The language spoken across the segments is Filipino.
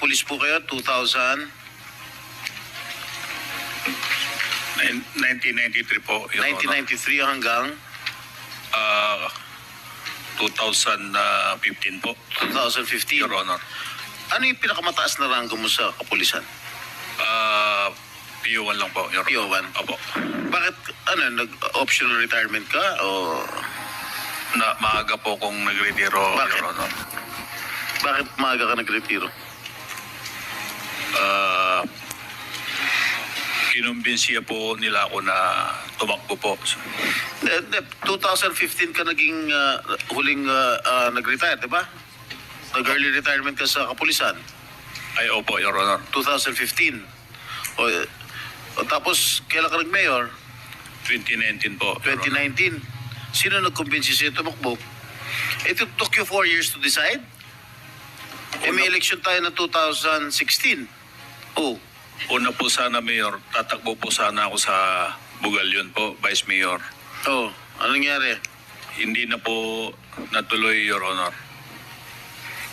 pulis po kayo, 2000? 1993 po, Your 1993 hanggang Honor. 2015 po, 2015. Your Honor. Ano yung pinakamataas na ranggo mo sa kapulisan? PO1 lang po, Your Honor. PO1? Opo. Bakit, nag-optional retirement ka? O Maaga po kung nagretiro, Bakit? Your Honor. bakit maaga ka nagretiro? Kinumbinsiya po nila ako na tumakbo po. 2015 ka naging huling nag-retire, di ba? Nag-early retirement ka sa kapulisan. Ay, opo, Your Honor. 2015. Tapos, kailan ka nag-mayor? 2019 po, Your Honor. 2019. Sino nagkumbinsi sa'yo tumakbo? It took you 4 years to decide? May election tayo na 2016. Oh, Una po sana, Mayor, tatakbo po sana ako sa Bugalyon po, Vice Mayor. ano nangyari? Hindi na po natuloy, Your Honor.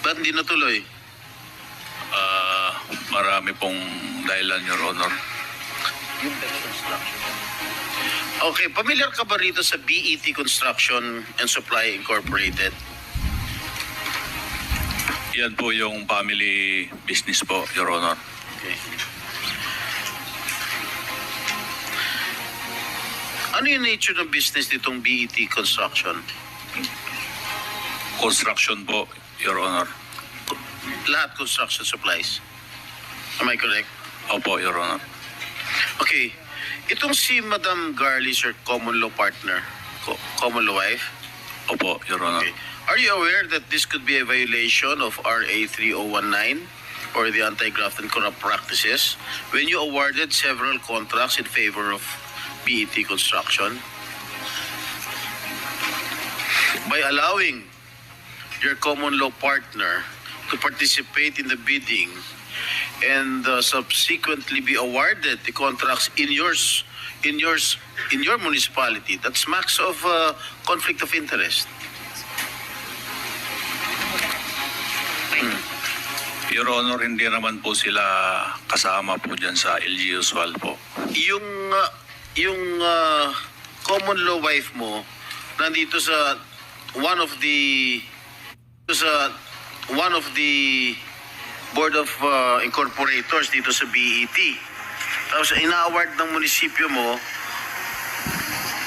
Ba't hindi natuloy? Marami pong dahilan, Your Honor. Okay, familiar ka ba rito sa BET Construction and Supply Incorporated? Yan po yung family business po, Your Honor. Okay. Ano yung nature ng business nitong BET Construction? Construction po, Your Honor. Lahat construction supplies. Am I correct? Opo, Your Honor. Okay. Itong si Madam Garlis, your common law partner, common law wife, Opo, Your Honor. okay. Are you aware that this could be a violation of RA 3019 or the Anti-Graft and Corrupt Practices when you awarded several contracts in favor of BET Construction? By allowing your common law partner to participate in the bidding and subsequently be awarded the contracts in your municipality, that smacks of conflict of interest. Your Honor, hindi naman po sila kasama po dyan sa LG Usual po. Yung common law wife mo nandito sa one of the board of incorporators dito sa BET. Tapos ina-award ng munisipyo mo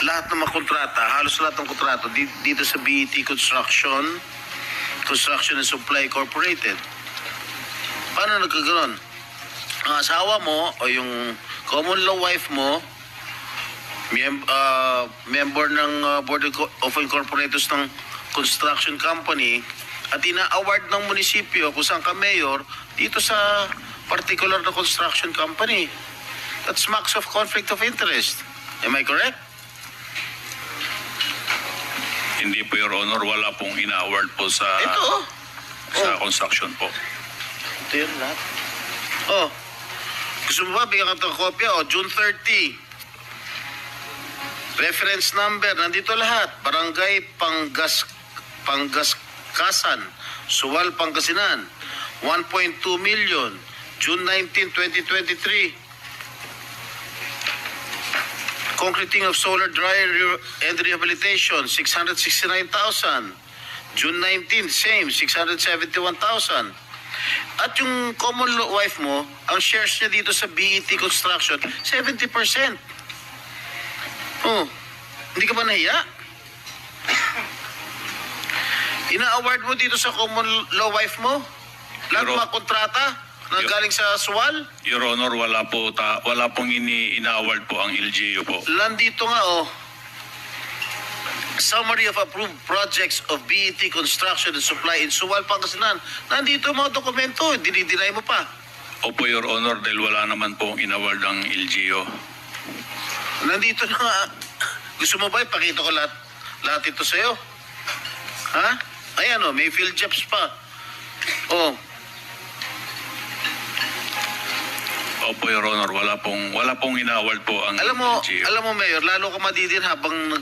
lahat ng mga kontrata, halos lahat ng kontrato dito sa BET Construction and Supply Incorporated. Paano nagkaganon? Ang asawa mo o yung common law wife mo, member ng Board of Incorporators ng construction company, at ina-award ng munisipyo kung saan ka mayor dito sa particular na construction company. That smacks of conflict of interest. Am I correct? Hindi po, Your Honor, wala pong ina-award po sa Ito, construction po. Ito yun lahat. Gusto mo ba bigyan ka ng kopya? June 30. Reference number, nandito lahat. Barangay Panggaskasan, Suwal, Pangasinan. 1.2 million. June 19, 2023. Concreting of solar dryer and rehabilitation, 669,000. June 19, same, 671,000. At yung common law wife mo, ang shares niya dito sa BET Construction, 70%. Hindi ka ba nahiya? Ina-award mo dito sa common law wife mo? Lahat ng mga kontrata na galing sa SWAL? Your Honor, wala pong ina-award po ang LGU po. Nandito nga summary of approved projects of BET Construction and Supply in Suwal, Pangasinan. Nandito mga dokumento, dinidinay mo pa. Opo, Your Honor, dahil wala naman pong in-award ang LGU. Nandito na nga. Gusto mo ba ipakita ko lahat ito sa'yo? Ha? Ayan may field jobs pa. Opo, Your Honor, wala pong ina-award po ang Alam mo, LGU. Mayor, lalo ka madidin habang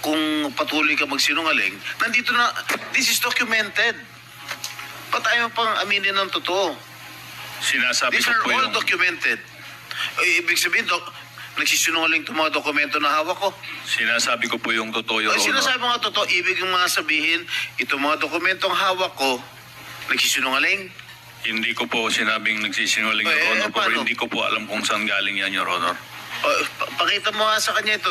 kung patuloy ka magsinungaling, nandito na, this is documented. Ba't ayaw pang aminin ng totoo? Sinasabi These ko are po all yung... documented. Ibig sabihin, nagsisinungaling itong mga dokumento na hawak ko. Sinasabi ko po yung totoo, Your Ay, Honor. sinasabi mga totoo, ibig yung mga sabihin, itong mga dokumentong hawak ko, nagsisinungaling. Hindi ko po sinabing nagsisinungaling, Eh, Your Honor, pero paano? hindi ko po alam kung saan galing yan, Your Honor. O, pakita mo nga sa kanya ito.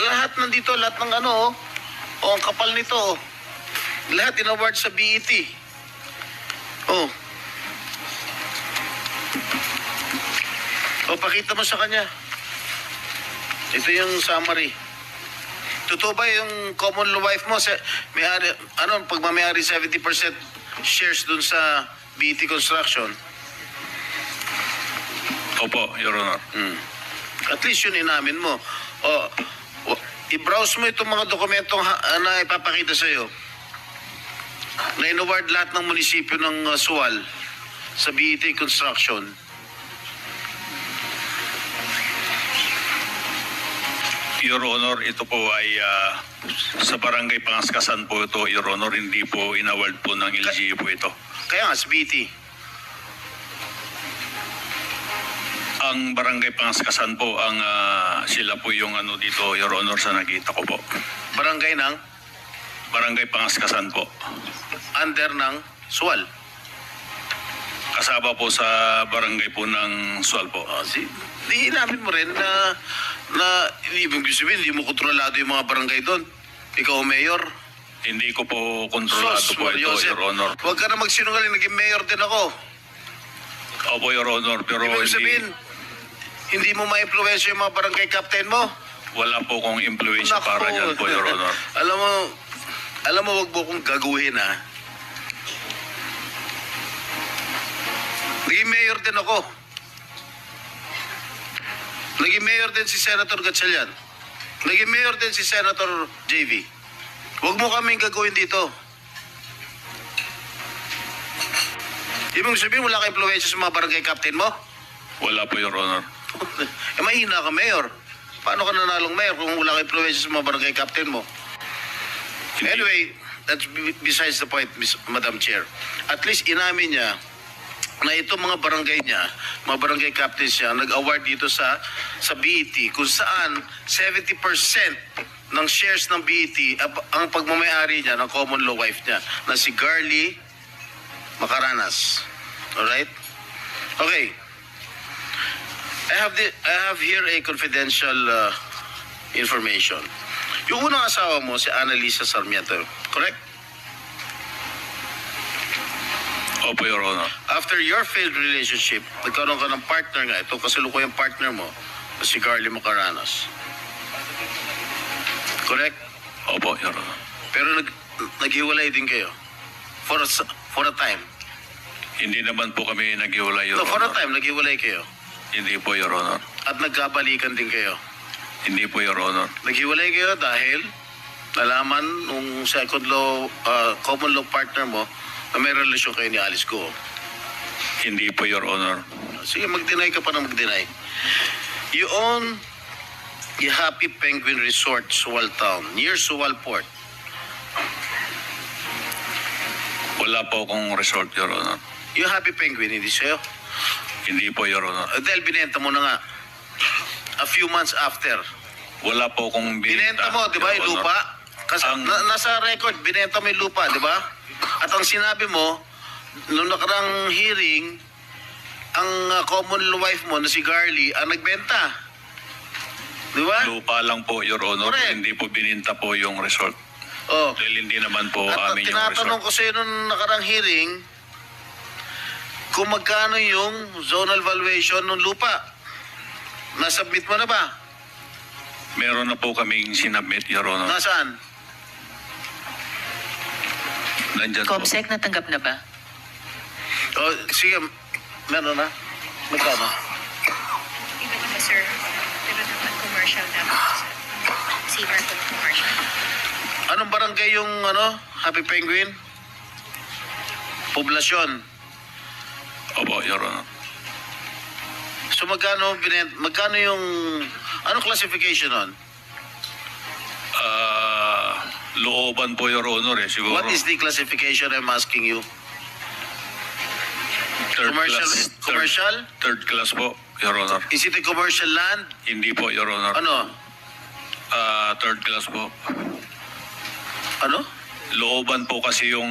Lahat nandito, lahat ng ano, oh. Ang kapal nito, oh. Lahat in-award sa BET. Oh. O, pakita mo sa kanya. Ito yung summary. Totoo ba yung common law wife mo? May-ari, ano, pagmamayari 70% shares dun sa BET Construction? Opo, Your Honor. At least yun inamin mo. I-browse mo itong mga dokumentong na ipapakita sa'yo. Na in-award lahat ng munisipyo ng Sual sa BET Construction. Your Honor, ito po ay sa barangay Pangaskasan po ito, Your Honor, hindi po inaward po ng LGU po ito. Kaya nga, sa BET. Ang barangay Pangaskasan po, ang sila po yung ano dito, Your Honor, sa nakita ko po. Barangay ng Barangay Pangaskasan po. under ng Sual. Kasama po sa barangay po ng Sual po. Di inamin mo rin na ibig sabihin, hindi mo kontrolado yung mga barangay doon. Ikaw ang mayor. Hindi ko po kontrolado po ito, Joseph, Your Honor. huwag ka na magsinungaling, naging mayor din ako. Opo, Your Honor, pero Ibig sabihin, hindi mo ma-influensya yung mga barangay captain mo. wala po kong impluensya Nako. para dyan po, Your Honor. alam mo, wag mo kong gaguhin, ha? Naging mayor din ako. Naging mayor din si Senator Gatchalian. Naging mayor din si Senator JV. Huwag mo kaming gagawin dito. Ibig sabihin, wala ka impluensya sa mga barangay captain mo? Wala po, Your Honor. Mahina ka, mayor. Paano ka nanalong mayor kung wala ka impluensya sa mga barangay captain mo? Anyway, that's besides the point, Madam Chair. At least inamin niya na itong mga barangay niya, mga barangay captains niya, nag-award dito sa BET kung saan 70% ng shares ng BET ang pagmamayari niya ng common law wife niya na si Garly Macaranas. Alright? Okay. I have here a confidential information. Yung unang asawa mo, si Annalisa Sarmiento, correct? Opo, Your Honor. After your failed relationship, nagkaroon ka ng partner nga. Ito kasalukuyang partner mo, si Garly Macaranas. Correct? Opo, Your Honor. Pero naghiwalay din kayo. For a time. Hindi naman po kami naghiwalay, Your No, for a Honor. time, naghiwalay kayo. Hindi po, Your Honor. At nagkabalikan din kayo. Hindi po, Your Honor. Naghiwalay kayo dahil nalaman nung second law, common law partner mo na may relasyon kayo ni Alice Go. Hindi po, Your Honor. Sige, mag-deny ka pa na mag-deny. You own the Happy Penguin Resort, Sual Town, near Sual Port. Wala po akong resort, Your Honor. Yung Happy Penguin, hindi sa'yo? Hindi po, Your Honor. Dahil binenta mo na nga. A few months after. Wala po akong Binenta mo, di ba, yung Your Honor. lupa? Kasi Ang- nasa record, binenta mo yung lupa, di ba? At ang sinabi mo, nung nakarang hearing, ang common law wife mo na si Garly ang nagbenta. Di ba? Lupa lang po, Your Honor. Correct. Hindi po bininta po yung resort. Oh. Dahil hindi naman po At amin yung tinatanong resort. ko sa'yo nung nakarang hearing, kung magkano yung zonal valuation ng lupa. Nasubmit mo na ba? Meron na po kaming sinabmit, Your Honor. Nasaan? Nandyan po. Comsec, natanggap na ba? Oh, sige, meron na. Magkano? Iba naman, sir. Pero naman commercial dapat. Receiver ko ng commercial. Anong barangay yung Happy Penguin? Poblasyon. Opo, Your Honor. So magkano yung anong classification nun? Looban po, Your Honor, eh. Siguro. What is the classification I'm asking you? Commercial? Third class po, Your Honor. Is it a commercial land? Hindi po, Your Honor. Ano? Third class po. Ano? Looban po kasi yung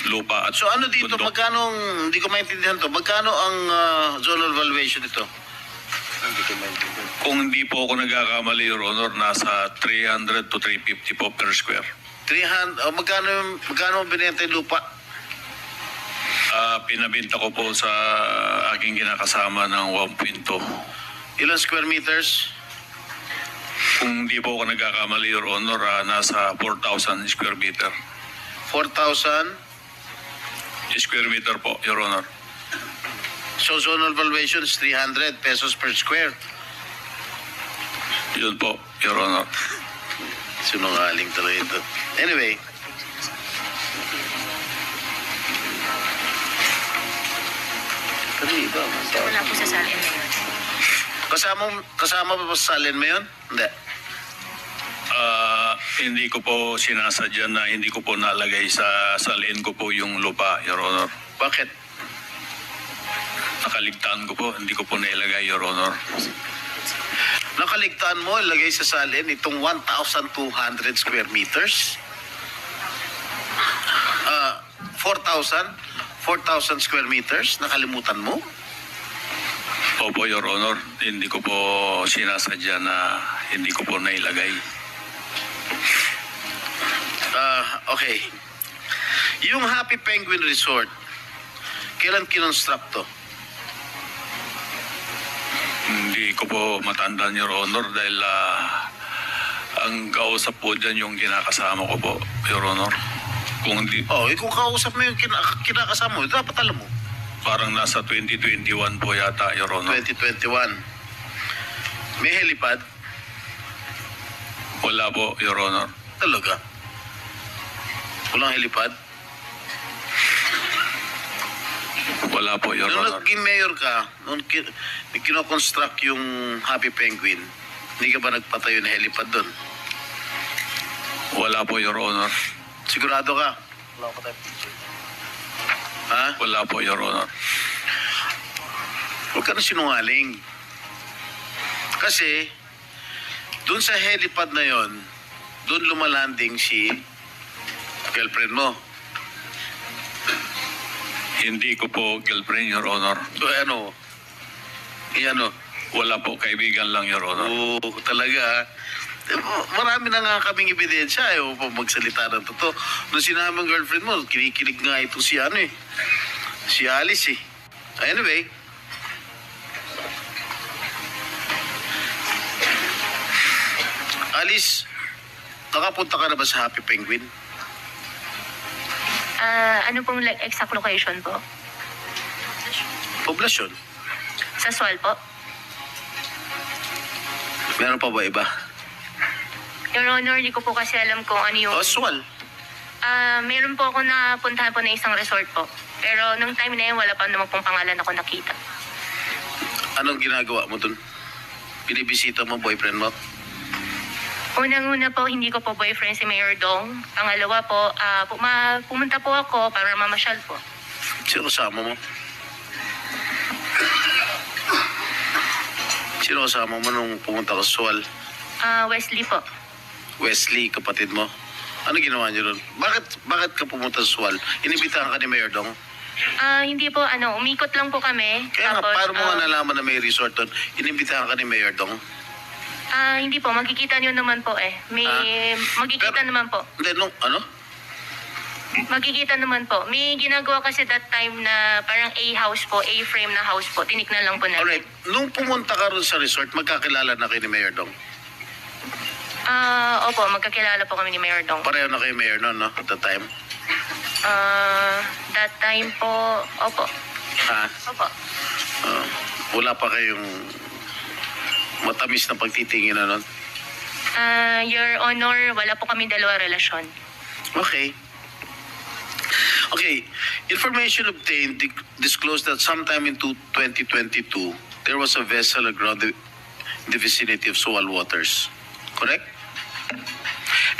lupa at So ano dito, bundok. magkano, hindi ko maintindihan to, magkano ang zonal valuation dito? Kung hindi po ako nagkakamali, Your Honor, nasa 300 to 350 po per square. 300, magkano binenta yung lupa? Pinabinta ko po sa aking kinakasama ng 1.2. Ilang square meters? Kung hindi po ako nagkakamali, Your Honor, nasa 4,000 square meter. 4,000? Square meter po, Your Honor. So zonal valuation is 300 pesos per square. Yun po, Your Honor. Sinungaling talaga ito. Anyway. Pero iba. So, wala po sa salin na yun. Kasama ba sa salin mo yun? Hindi. Hindi ko po sinasadya na hindi ko po nalagay sa salin ko po yung lupa, Your Honor. Bakit? Nakaligtaan ko po, hindi ko po nailagay, Your Honor. Nakaligtaan mo, ilagay sa salin itong 1,200 square meters. 4,000 square meters. Nakalimutan mo? Opo, Your Honor. Hindi ko po sinasadya na hindi ko po nailagay. Okay. Yung Happy Penguin Resort, kailan kinonstruct to? Hindi ko po matandaan, Your Honor, dahil ang kausap po dyan yung kinakasama ko po, Your Honor. Kung hindi, Kung kausap mo yung kinakasama mo, dapat alam mo. parang nasa 2021 po yata, Your Honor. 2021. May helipad? Wala po, Your Honor. Talaga? Walang helipad? Wala po, Your Nung Honor. naging mayor ka, nung kinoconstruct yung Happy Penguin, hindi ka ba nagpatayo ng helipad doon? Wala po, Your Honor. Sigurado ka? Ha? Wala po, Your Honor. Huwag ka na sinungaling. Kasi, doon sa helipad na yon, doon lumalanding si girlfriend mo. Hindi ko po girlfriend, Your Honor. So, ano? Ano? Wala po, kaibigan lang, Your Honor. Oo, talaga. Marami na nga kaming ebidensya upang magsalita ng totoo. Nung sinabi ng girlfriend mo, kinikilig nga ito si si Alice eh. Anyway. Alice, nakapunta ka na ba sa Happy Penguin? Ano pong exact location po? Poblasyon. Sa Sual po? Meron pa ba iba? Your Honor, di ko po kasi alam kung ano yung... Oswal. Meron po ako napuntahan po na isang resort po. Pero nung time na yun, wala pa naman pong pangalan ako nakita. Anong ginagawa mo dun? Binibisita mo boyfriend mo? Unang-una po, hindi ko po boyfriend si Mayor Dong. Pangalawa po, pumunta po ako para mamasyal po. Sino kasama mo? Sino kasama mo nung pumunta ka sa Sual? Wesley po. Wesley, kapatid mo. Ano ginawa niyo doon? Bakit ka pumunta sa Sual? Inibitahan ka ni Mayor Dong? Hindi po, umikot lang po kami. Kaya nga, Tapos, paano mo nga nalaman na may resort doon? Inibitahan ka ni Mayor Dong? hindi po, magkikita niyo naman po eh. Magkikita Pero- naman po. Hindi, ano? Magkikita naman po. May ginagawa kasi that time na parang A-house po, A-frame na house po. Tiniknan lang po namin. Alright, nung pumunta ka ron sa resort, magkakilala na kayo ni Mayor Dong? Opo, magkakilala po kami ni Mayor Dong. Pareho na kayo Mayor noon, no? At the time? That time po, opo. Ha? Opo. Wala pa kayong matamis na pagtitingin na nun? Your Honor, wala po kami dalawa relasyon. Okay. Okay, information obtained disclosed that sometime in 2022, there was a vessel aground in the vicinity of Sual waters. Correct?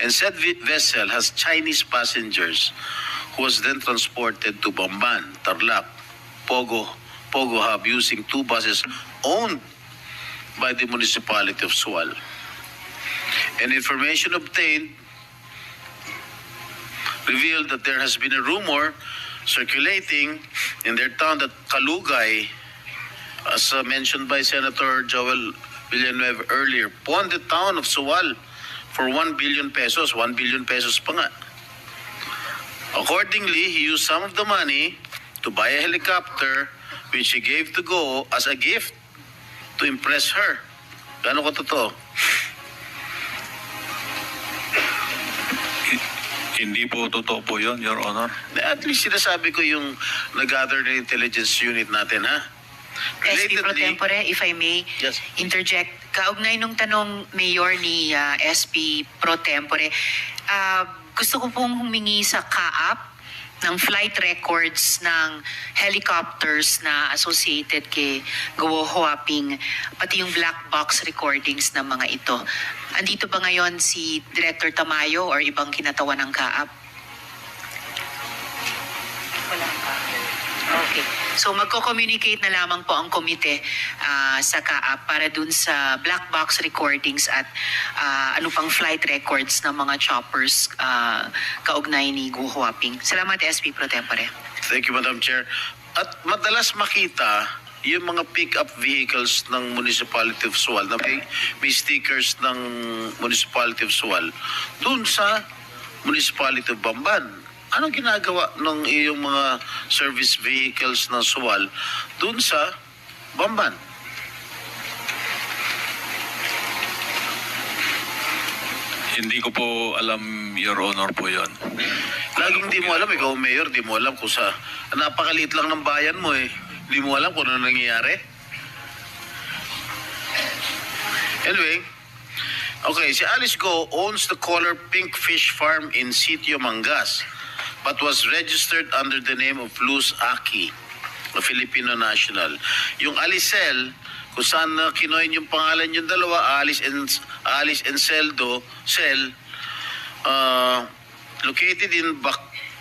And said vessel has Chinese passengers who was then transported to Bamban, Tarlac, Pogo Hub using 2 buses owned by the municipality of Sual. And information obtained revealed that there has been a rumor circulating in their town that Kalugay, as mentioned by Senator Joel Villanueva earlier, pawned the town of Sual for 1 billion pesos. 1 billion pesos pa nga. Accordingly, he used some of the money to buy a helicopter which he gave to Go as a gift to impress her. Gano'n ko totoo? Hindi po totoo po yun, Your Honor. At least sinasabi ko yung nag-gather na intelligence unit natin, ha? SP Pro Tempore, if I may Yes. interject, kaugnay nung tanong Mayor ni SP Pro Tempore, gusto ko pong humingi sa CAAP ng flight records ng helicopters na associated kay Guo Huaping, pati yung black box recordings ng mga ito. Andito ba ngayon si Director Tamayo or ibang kinatawan ng CAAP? Wala pa. Okay. So magko-communicate na lamang po ang komite sa CAAP para dun sa black box recordings at ano pang flight records ng mga choppers kaugnay ni Guo Huaping. Salamat, SP Pro Tempore. Thank you, Madam Chair. At madalas makita yung mga pick-up vehicles ng Municipality of Sual na may stickers ng Municipality of Sual dun sa Municipality of Bamban. Anong ginagawa ng iyong mga service vehicles ng Sual dun sa Bamban? Hindi ko po alam, Your Honor po yun. Laging di mo alam, ikaw mayor, di mo alam kung sa... Napakaliit lang ng bayan mo eh. Di mo alam kung ano nangyayari. Anyway, okay, si Alice Go owns the Color Pink Fish Farm in Sitio Mangas but was registered under the name of Luz Aki, a Filipino national. Yung Alicel, kung saan kinoin yung pangalan yung dalawa, Alice and Celdo, located in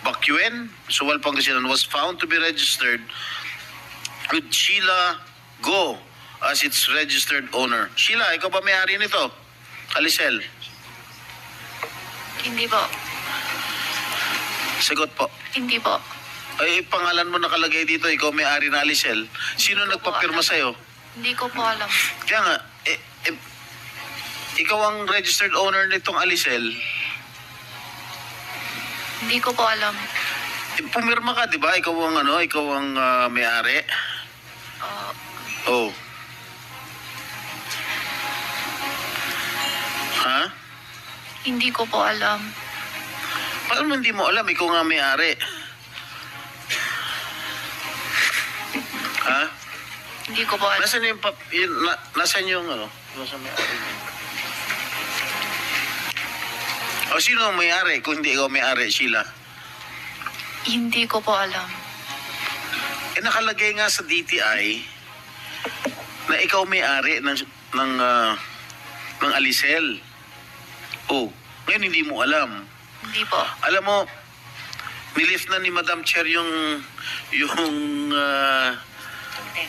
Bacuen, Sual, Pangasinan, was found to be registered with Sheila Go as its registered owner. Sheila, ikaw ba may-ari nito? Alicel? Hindi po. Sagot po. Hindi po. Ay, pangalan mo nakalagay dito, ikaw may-ari na Alicel. Sino Hindi ko po nagpapirma alam. sa'yo? Hindi ko po alam. Kaya nga, ikaw ang registered owner nitong Alicel. Hindi ko po alam. Pumirma ka, di ba? Ikaw ang may-ari. Oh. Ha? Hindi ko po alam. Paano hindi mo alam? Ikaw nga may-ari. Ha? Hindi ko po alam. Nasaan yung nasaan yung Nasaan may-ari niya? O sino ang may-ari kung hindi ikaw may-ari, Sheila? Hindi ko po alam. Nakalagay nga sa DTI na ikaw may-ari ng Alicel. Oh, ngayon hindi mo alam. Hindi po. Alam mo, nilift na ni Madam Chair yung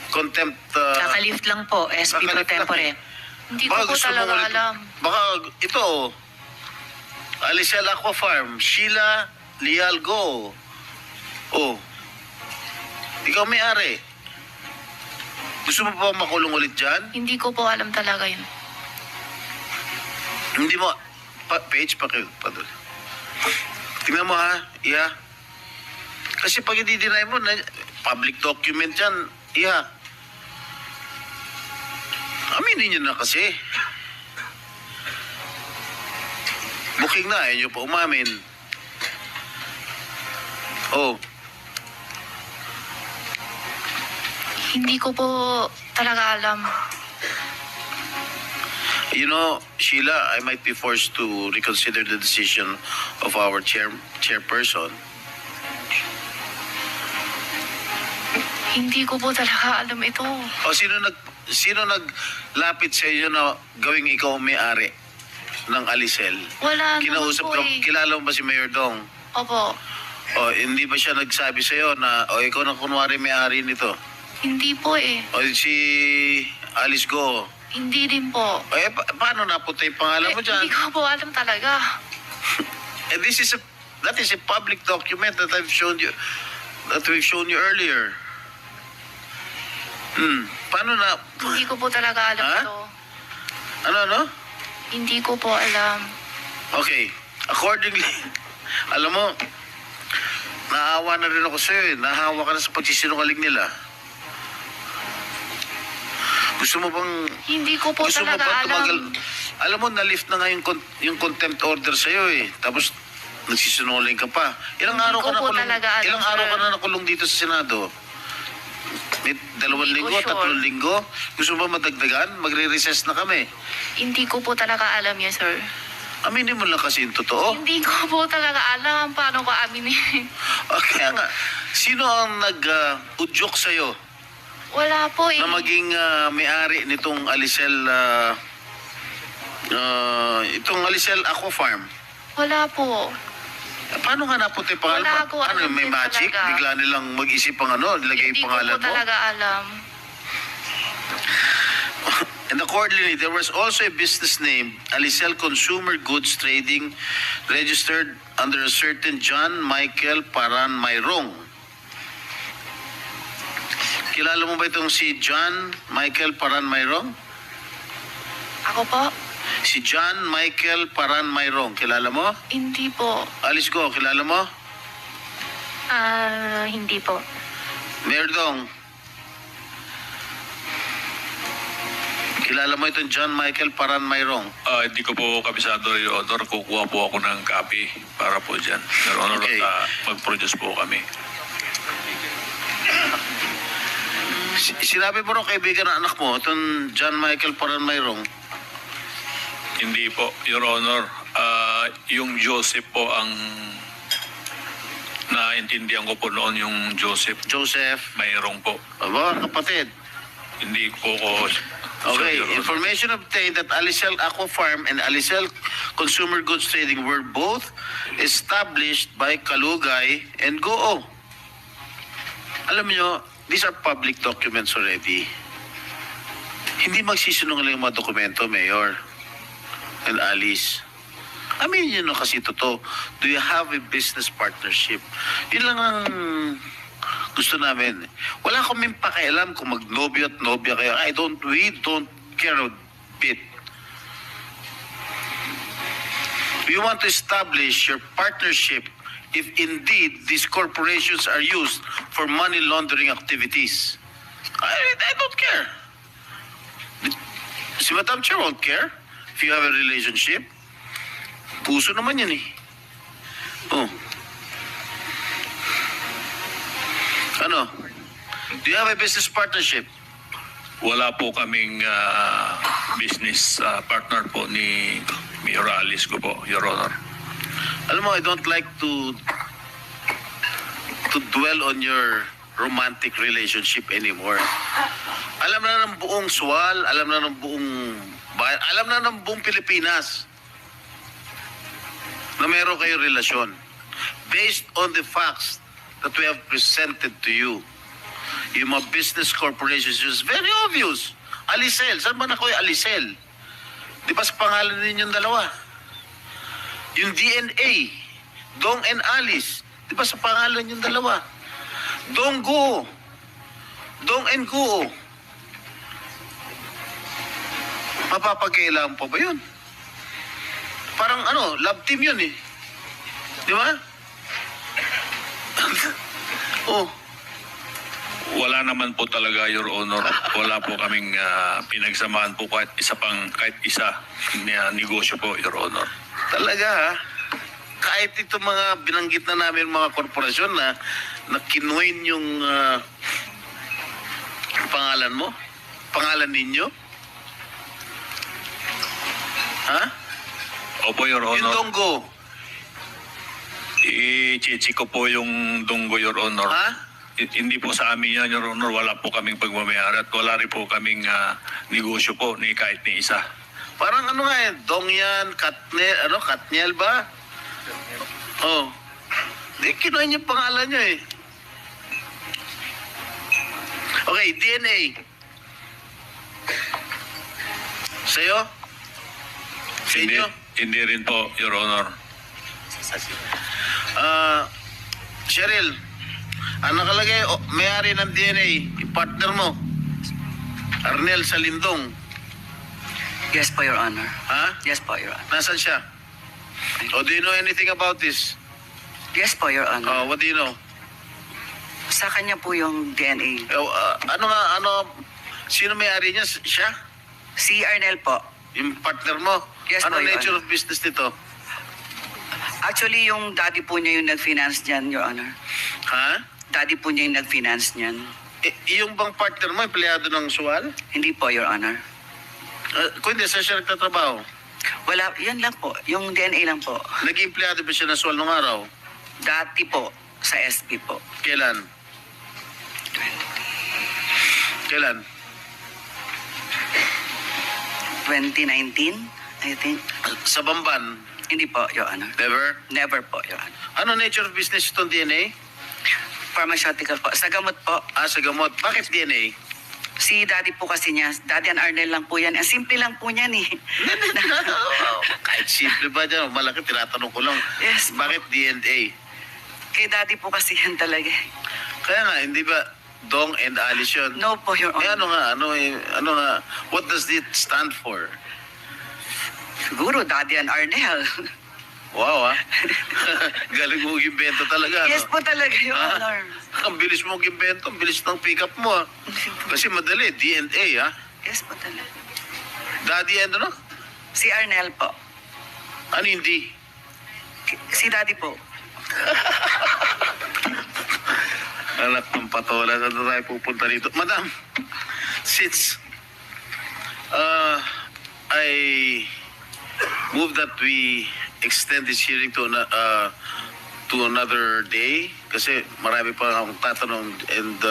contempt. Nakalift lang po, SP Pro Nakalift lang Tempore. Hindi ko po gusto talaga mong ulit- alam. Baka ito, Alicel Aqua Farm, Sheila Lial Go. Oh, ikaw may-ari. Gusto mo pa makulong ulit dyan? Hindi ko po alam talaga yun. Hindi mo, page pa kayo, padol. Tingnan mo ha, Iha. Kasi pag i-deny mo, public document yan, Iha. Aminin nyo na kasi. Booking na, ayaw nyo pa umamin. Oh, Hindi ko po talaga alam. you know, Sheila, I might be forced to reconsider the decision of our chairperson. Hindi ko po talaga alam ito. O sino naglapit sa inyo na gawing ikaw ang may-ari ng Alicel? Wala naman Kinausap po ka, eh. kilala mo ba si Mayor Dong? Opo. O, hindi ba siya nagsabi sa'yo na, o, ikaw na kunwari may-ari nito? Hindi po eh. O, si Alice Go. Hindi din po. Eh, paano napunta yung pangalan mo dyan? Hindi ko po alam talaga. And that is a public document that we've shown you earlier. Paano na? Hindi ko po talaga alam Ha? ito. Ano? Hindi ko po alam. Okay. Accordingly, alam mo, naawa na rin ako sa'yo eh. Nahawa ka na sa pagsisinungaling nila. Gusto mo bang... Hindi ko po Gusto mo talaga ba alam. tumagal? Alam mo, na-lift na nga yung contempt order sa'yo eh. Tapos, nagsisinungaling ka pa. Ilang Hindi araw ko ka na po kulong, talaga alam, ilang araw sir. ka na nakulong dito sa Senado? May 2 Hindi ko linggo, sure. 3 linggo? Gusto mo ba madagdagan? Magre-recess na kami. Hindi ko po talaga alam yan, sir. Aminin mo lang kasi yung totoo. Hindi ko po talaga alam paano ko aminin. Kaya nga, sino ang nag-udyok sa'yo Wala po eh. na maging may-ari nitong Alicel, itong Alicel Aqua Farm? Wala po. Paano nga napunta yung pangalan? Wala ko Ano, alam may din magic? talaga. Bigla nilang mag-isip ang nilagay Hindi yung ko pangalan po mo? talaga alam. And accordingly, there was also a business name, Alicel Consumer Goods Trading, registered under a certain John Michael Paran Mayrong. Kilala mo ba itong si John Michael Paran Mayrong? Ako po? Si John Michael Paran Mayrong, kilala mo? Hindi po. Alice Go, kilala mo? Hindi po. Mayor Dong, kilala mo itong John Michael Paran Mayrong? Hindi ko po kabisado, Your Honor. Kukuha po ako ng copy para po dyan. Your Honor, Okay. at mag-produce po kami. Sinabi mo rin kaibigan ng anak mo, itong John Michael Paran Mayrong? Hindi po, Your Honor. Yung Joseph po ang naintindihan ko po noon, yung Joseph Joseph? Mayroong po. Aba, kapatid. Hindi po ko... Okay, Your Honor. information obtained that Alicel Aqua Farm and Alicel Consumer Goods Trading were both established by Kalugay and Goo. Alam niyo, these are public documents already. Hindi magsisinungaling ang mga dokumento, Mayor and Alice. Aminin niyo na kasi totoo. Do you have a business partnership? Yun lang ang gusto namin. Wala kaming pakialam kung mag-nobyo at nobya kayo. We don't care a bit. We want to establish your partnership if indeed these corporations are used for money laundering activities. I don't care. Si Madam Chair won't care if you have a relationship. Puso naman yan eh. Oh. Ano? Do you have a business partnership? Wala po kaming business partner po ni Mayor Alice ko po, Your Honor. Alam mo, I don't like to dwell on your romantic relationship anymore. Alam na ng buong Sual, alam na ng buong bayan, alam na ng buong Pilipinas na meron kayong relasyon. Based on the facts that we have presented to you, yung mga business corporations, is very obvious. Alicel, saan ba na kayo Alicel? Di ba sa pangalan ninyong dalawa? Yung DNA, Dong and Alice, di ba sa pangalan yung dalawa? Dong Guo, Dong and Guo. Mapapagkailangan pa ba yun? Parang love team yun eh. Di ba? Oh, Wala naman po talaga, Your Honor. Wala po kaming pinagsamahan po kahit isa na negosyo po, Your Honor. talaga ha. Kahit itong mga binanggit na namin mga korporasyon na kinuhin yung pangalan mo, pangalan ninyo. Ha? Opo, Your Yung Honor. Donggo. I-chichi ko po yung Donggo, Your Honor. Ha? Hindi po sa amin yan, Your Honor. Wala po kaming pagmamayari at wala rin po kaming negosyo po ni kahit ni isa. Parang Dong yan, Katniel ba? Oh. Di, kinuha niyo yung pangalan niyo eh. Okay, DNA. Sa'yo? Sa Hindi, inyo? hindi rin po, Your Honor. Cheryl, ang nakalagay, may-ari ng DNA, yung partner mo, Arnel Salindong. Yes po, Your Honor. Ha? Yes po, Your Honor. Nasaan siya? O do you know anything about this? Yes po, Your Honor. What do you know? Sa kanya po yung DNA. Sino may-ari niya? Siya? Si Arnel po. Yung partner mo? Yes, ano po, Your nature Honor. of business nito? Actually, yung daddy po niya yung nag-finance niyan, Your Honor. Ha? Daddy po niya yung nag-finance niyan. Yung bang partner mo, empleyado ng SUAL? Hindi po, Your Honor. Kung hindi, saan siya nagtatrabaho? Wala, yan lang po. Yung DNA lang po. Naging empleyado ba siya ng SUAL nung araw? Dati po, sa SP po. Kailan? Kailan? 2019, I think. Sa Bamban? Hindi po, Your Honor. Never? Never po, Your Honor. Ano nature of business itong DNA? Pharmaceutical po. Sa gamot po. Sa gamot. Bakit DNA? Si daddy po kasi niya, daddy and Arnel lang po yan. Ang simple lang po niyan eh. Kahit simple ba dyan? Malaki, tinatanong ko lang. Yes. Bakit DNA? Kay daddy po kasi yan talaga. Kaya nga, hindi ba Dong and Alice yun? No po, Your Eh, Honor. ano nga, what does it stand for? Siguro, daddy and Arnel. Wow, galing mo gimbento talaga. Yes po talaga, Your Ah, Honor. Ang bilis mo gimbento, ang bilis ng pick up mo. Kasi madali, DNA, ha? Yes po talaga. Daddy and ano? Si Arnel po. Ano hindi? Si daddy po. Anak ng patola, saan na tayo pupunta dito? Madam, since I move that we extend this hearing to another day kasi marami pa akong tatanong and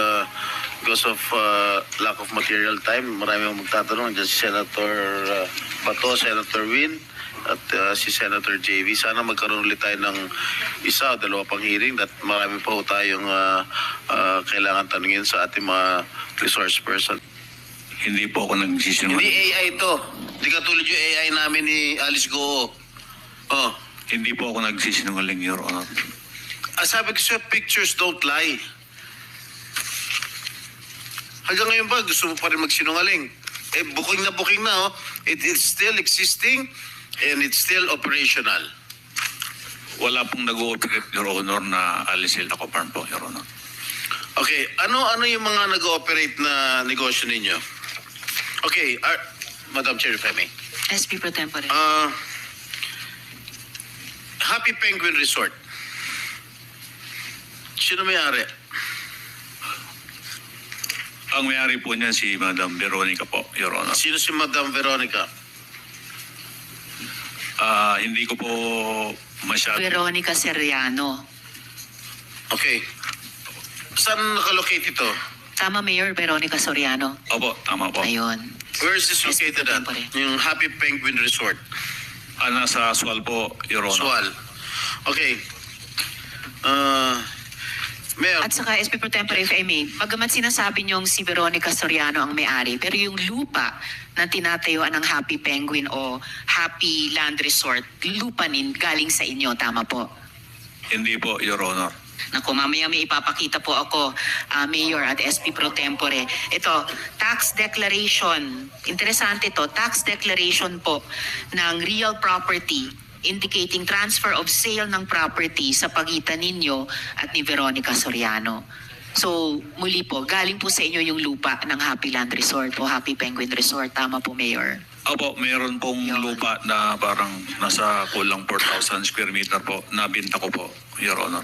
because of lack of material time, marami akong magtatanong. Diyan si Senator Bato, Senator Win, at si Senator JV. Sana magkaroon ulit tayo ng isa o dalawa pang hearing at marami pa ho tayong kailangan tanungin sa ating mga resource person. Hindi po ako nagsisinungaling. Hindi AI ito. Hindi katulad yung AI namin ni Alice Goo. Oh. Hindi po ako nagsisinungaling, Your Honor. Sabi ko sa'yo, pictures don't lie. Hanggang ngayon ba, gusto mo pa rin magsinungaling? Booking na, oh. It's still existing and it's still operational. Wala pong nag-ooperate, Your Honor, na alisin ako farm po, Your Honor. Okay, ano yung mga nag-ooperate na negosyo ninyo? Okay, Madam Chair, if I may. SP Pro Tempore. Happy Penguin Resort. Sino may-ari? Ang may-ari po niyan si Madam Veronica po, Your Honor. Sino si Madam Veronica? Hindi ko po masyado. Veronica Seriano. Okay. Saan nakalocate ito? Tama, Mayor, Veronica Soriano. Opo, tama po. Ayun. Where is this located at? Yung Happy Penguin Resort. Nasa Aswal po, Your Honor. Sual. Okay. Mayor, At saka, SP Pro Tempore, if I may, bagamat sinasabi niyong si Veronica Soriano ang may-ari, pero yung lupa na tinatayuan ng Happy Penguin o Happy Land Resort, lupa galing sa inyo, tama po? Hindi po, Your Honor. Naku, mamaya may ipapakita po ako, Mayor at SP Pro Tempore. Ito, tax declaration. Interesante to, tax declaration po ng real property indicating transfer of sale ng property sa pagitan ninyo at ni Veronica Soriano. So, muli po, galing po sa inyo yung lupa ng Happy Land Resort o Happy Penguin Resort. Tama po, Mayor? Opo, mayroon pong Yun. lupa na parang nasa kulang 4,000 square meter po. Nabinta ko po, Your Honor.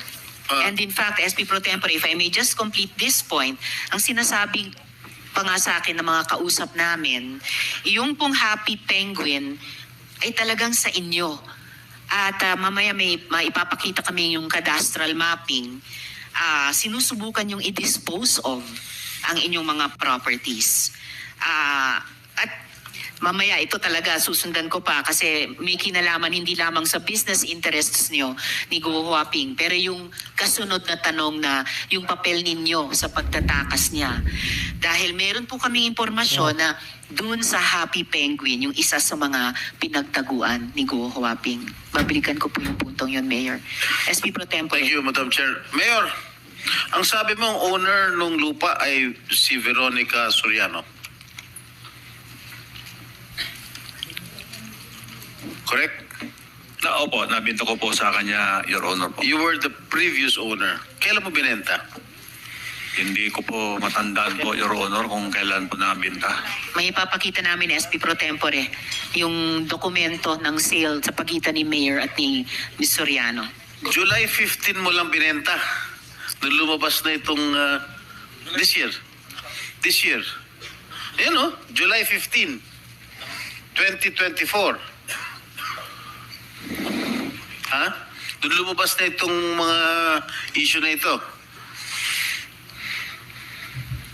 And in fact, SP Pro Tempore, if I may just complete this point, ang sinasabing pa nga sa akin ng mga kausap namin, yung pong Happy Penguin ay talagang sa inyo. At mamaya may maipapakita kami yung cadastral mapping. Sinusubukan yung i-dispose of ang inyong mga properties. At mamaya ito talaga susundan ko pa kasi may kinalaman hindi lamang sa business interests niyo ni Go Huaping, pero yung kasunod na tanong na yung papel ninyo sa pagtatakas niya. Dahil meron po kaming impormasyon na dun sa Happy Penguin, yung isa sa mga pinagtaguan ni Go Huaping. Babalikan ko po yung puntong yun, Mayor. SP Pro Tempore. Thank you, Madam Chair. Mayor, ang sabi mo, ang owner ng lupa ay si Veronica Soriano. Correct? Opo, nabinta ko po sa kanya, Your Honor po. You were the previous owner. Kailan mo binenta? Hindi ko po matandaan po, Your Honor, kung kailan po nabinta. May ipapakita namin SP Pro Tempore yung dokumento ng sale sa pagitan ni Mayor at ni Ms. Soriano. July 15 mo lang binenta. Nung lumabas na itong this year. This year. Ayan o, July 15, 2024. Ha? Doon lumabas na itong mga issue na ito.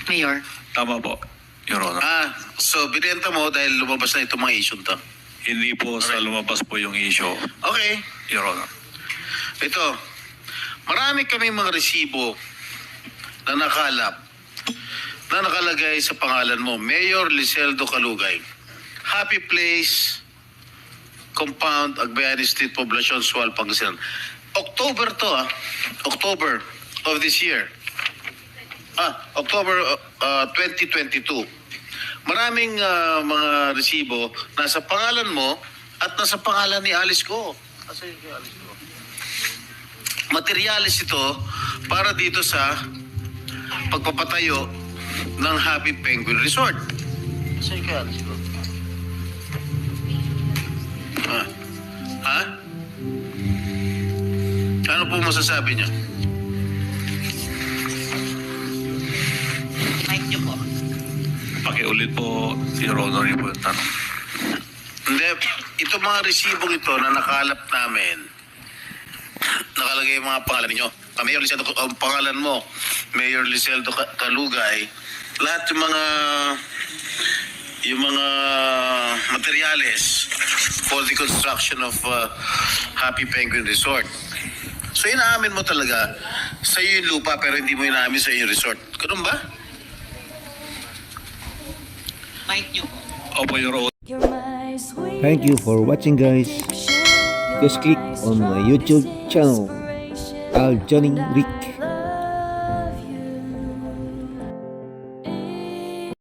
Mayor, Tama po, Your Honor. So binenta mo dahil lumabas na itong mga issue to. Hindi po sa lumabas po yung issue, Okay. Your Honor. Ito, marami kami mga resibo na nakalap na nakalagay sa pangalan mo, Mayor Liseldo Calugay. Happy Place, Compound, Agbayani Street, Poblacion, Sual, Pangasinan. October to October of this year. October 2022. Maraming mga resibo nasa pangalan mo at nasa pangalan ni Alice Go. Asa yung Alice Go? Materialis ito para dito sa pagpapatayo ng Happy Penguin Resort. Asa yung Alice Go? Ha? Ano po masasabi niyo? mic niyo po. Pakiulit po, Your Honor, yung po yung tanong. Hindi, ito mga resibong ito na nakalap namin, nakalagay yung mga pangalan ninyo. Mayor Liseldo, ang pangalan mo, Mayor Liseldo Calugay, lahat yung mga materials for the construction of Happy Penguin Resort. So inaamin mo talaga sa iyo yung lupa pero hindi mo inaamin sa iyo yung resort. Ganun ba? Mic niyo po. Opo, Your Honor. Thank you for watching, guys. Just click on my YouTube channel, Al Johnny Rick.